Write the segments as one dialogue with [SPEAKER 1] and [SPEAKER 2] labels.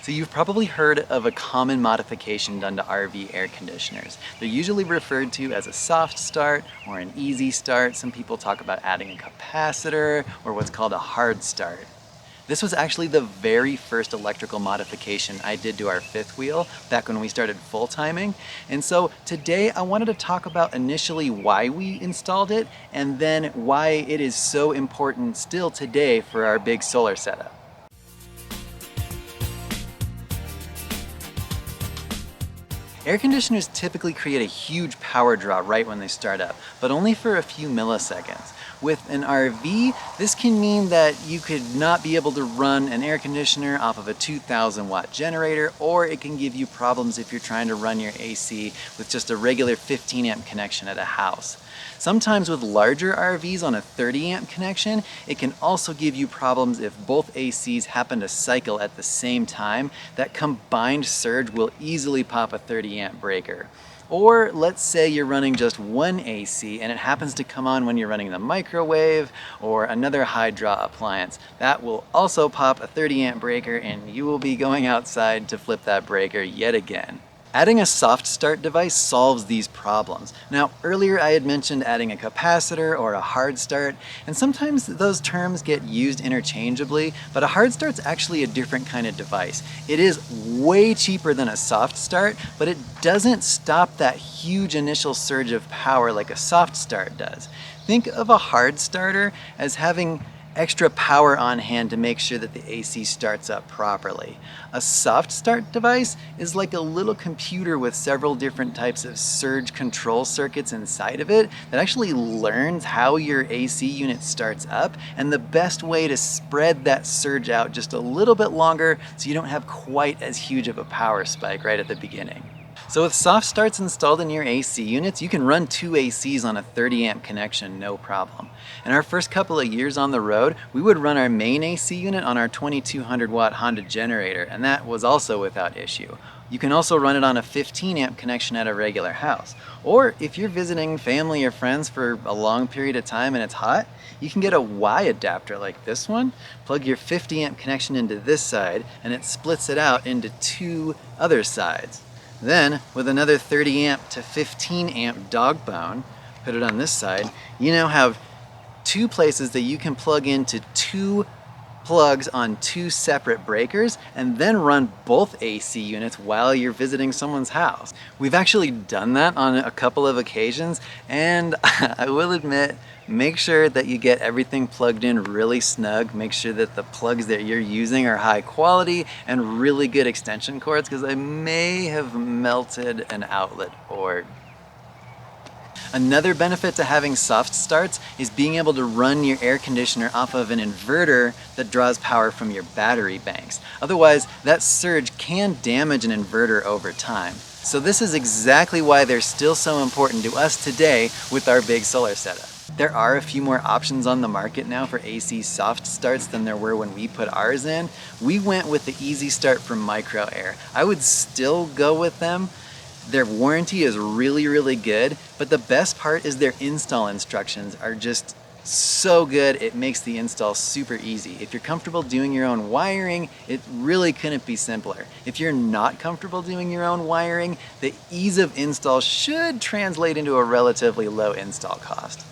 [SPEAKER 1] So you've probably heard of a common modification done to RV air conditioners. They're usually referred to as a soft start or an easy start. Some people talk about adding a capacitor or what's called a hard start. This was actually the very first electrical modification I did to our fifth wheel back when we started full timing. And so today I wanted to talk about initially why we installed it and then why it is so important still today for our big solar setup. Air conditioners typically create a huge power draw right when they start up, but only for a few milliseconds. With an RV, this can mean that you could not be able to run an air conditioner off of a 2,000 watt generator, or it can give you problems if you're trying to run your AC with just a regular 15 amp connection at a house. Sometimes with larger RVs on a 30 amp connection, it can also give you problems if both ACs happen to cycle at the same time. That combined surge will easily pop a 30 amp breaker. Or let's say you're running just one AC and it happens to come on when you're running the microwave or another high draw appliance. That will also pop a 30 amp breaker and you will be going outside to flip that breaker yet again. Adding a soft start device solves these problems. Now, earlier I had mentioned adding a capacitor or a hard start, and sometimes those terms get used interchangeably, but a hard start's actually a different kind of device. It is way cheaper than a soft start, but it doesn't stop that huge initial surge of power like a soft start does. Think of a hard starter as having extra power on hand to make sure that the AC starts up properly. A soft start device is like a little computer with several different types of surge control circuits inside of it that actually learns how your AC unit starts up and the best way to spread that surge out just a little bit longer so you don't have quite as huge of a power spike right at the beginning. So with soft starts installed in your AC units, you can run two ACs on a 30 amp connection, no problem. In our first couple of years on the road, we would run our main AC unit on our 2200 watt Honda generator, and that was also without issue. You can also run it on a 15 amp connection at a regular house. Or if you're visiting family or friends for a long period of time and it's hot, you can get a Y adapter like this one, plug your 50 amp connection into this side, and it splits it out into two other sides. Then, with another 30 amp to 15 amp dog bone, put it on this side, you now have two places that you can plug into two plugs on two separate breakers and then run both AC units while you're visiting someone's house. We've actually done that on a couple of occasions, and I will admit, make sure that you get everything plugged in really snug. Make sure that the plugs that you're using are high quality and really good extension cords, because I may have melted an outlet board. Another benefit to having soft starts is being able to run your air conditioner off of an inverter that draws power from your battery banks. Otherwise, that surge can damage an inverter over time. So this is exactly why they're still so important to us today with our big solar setup. There are a few more options on the market now for AC soft starts than there were when we put ours in. We went with the Easy Start from Micro Air. I would still go with them. Their warranty is really good, but the best part is their install instructions are just so good. It makes the install super easy. If you're comfortable doing your own wiring, it really couldn't be simpler. If you're not comfortable doing your own wiring, the ease of install should translate into a relatively low install cost.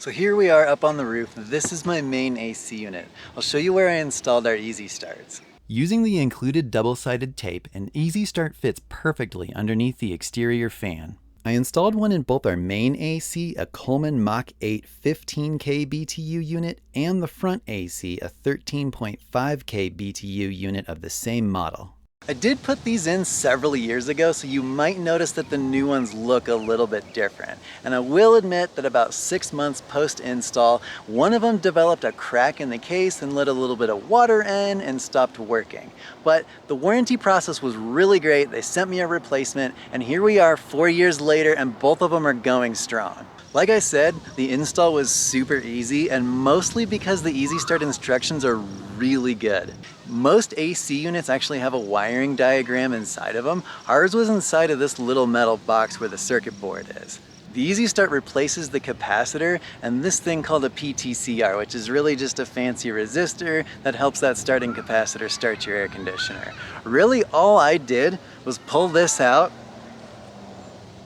[SPEAKER 1] So here we are up on the roof. This is my main AC unit. I'll show you where I installed our Easy Starts. Using the included double-sided tape, an Easy Start fits perfectly underneath the exterior fan. I installed one in both our main AC, a Coleman Mach 8 15K BTU unit, and the front AC, a 13.5K BTU unit of the same model. I did put these in several years ago, so you might notice that the new ones look a little bit different. And I will admit that about 6 months post-install, one of them developed a crack in the case and let a little bit of water in and stopped working. But the warranty process was really great. They sent me a replacement, and here we are 4 years later, and both of them are going strong. Like I said, the install was super easy, and mostly because the Easy Start instructions are really good. Most AC units actually have a wiring diagram inside of them. Ours was inside of this little metal box where the circuit board is. The Easy Start replaces the capacitor and this thing called a PTCR, which is really just a fancy resistor that helps that starting capacitor start your air conditioner. Really, all I did was pull this out,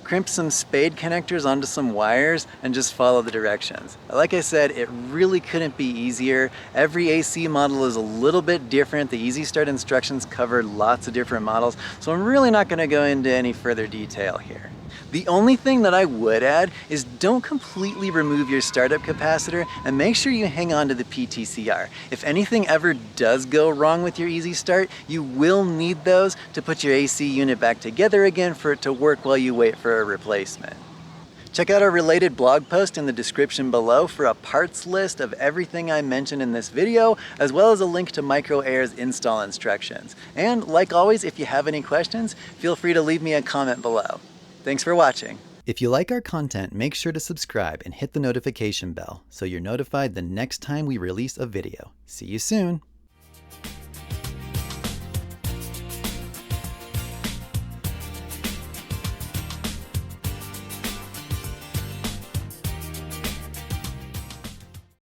[SPEAKER 1] crimp some spade connectors onto some wires, and just follow the directions. Like I said, it really couldn't be easier. Every AC model is a little bit different. The Easy Start instructions cover lots of different models, so I'm really not going to go into any further detail here. The only thing that I would add is don't completely remove your startup capacitor and make sure you hang on to the PTCR. If anything ever does go wrong with your Easy Start, you will need those to put your AC unit back together again for it to work while you wait for a replacement. Check out our related blog post in the description below for a parts list of everything I mentioned in this video, as well as a link to Microair's install instructions. And like always, if you have any questions, feel free to leave me a comment below. Thanks for watching. If you like our content, make sure to subscribe and hit the notification bell so you're notified the next time we release a video. See you soon.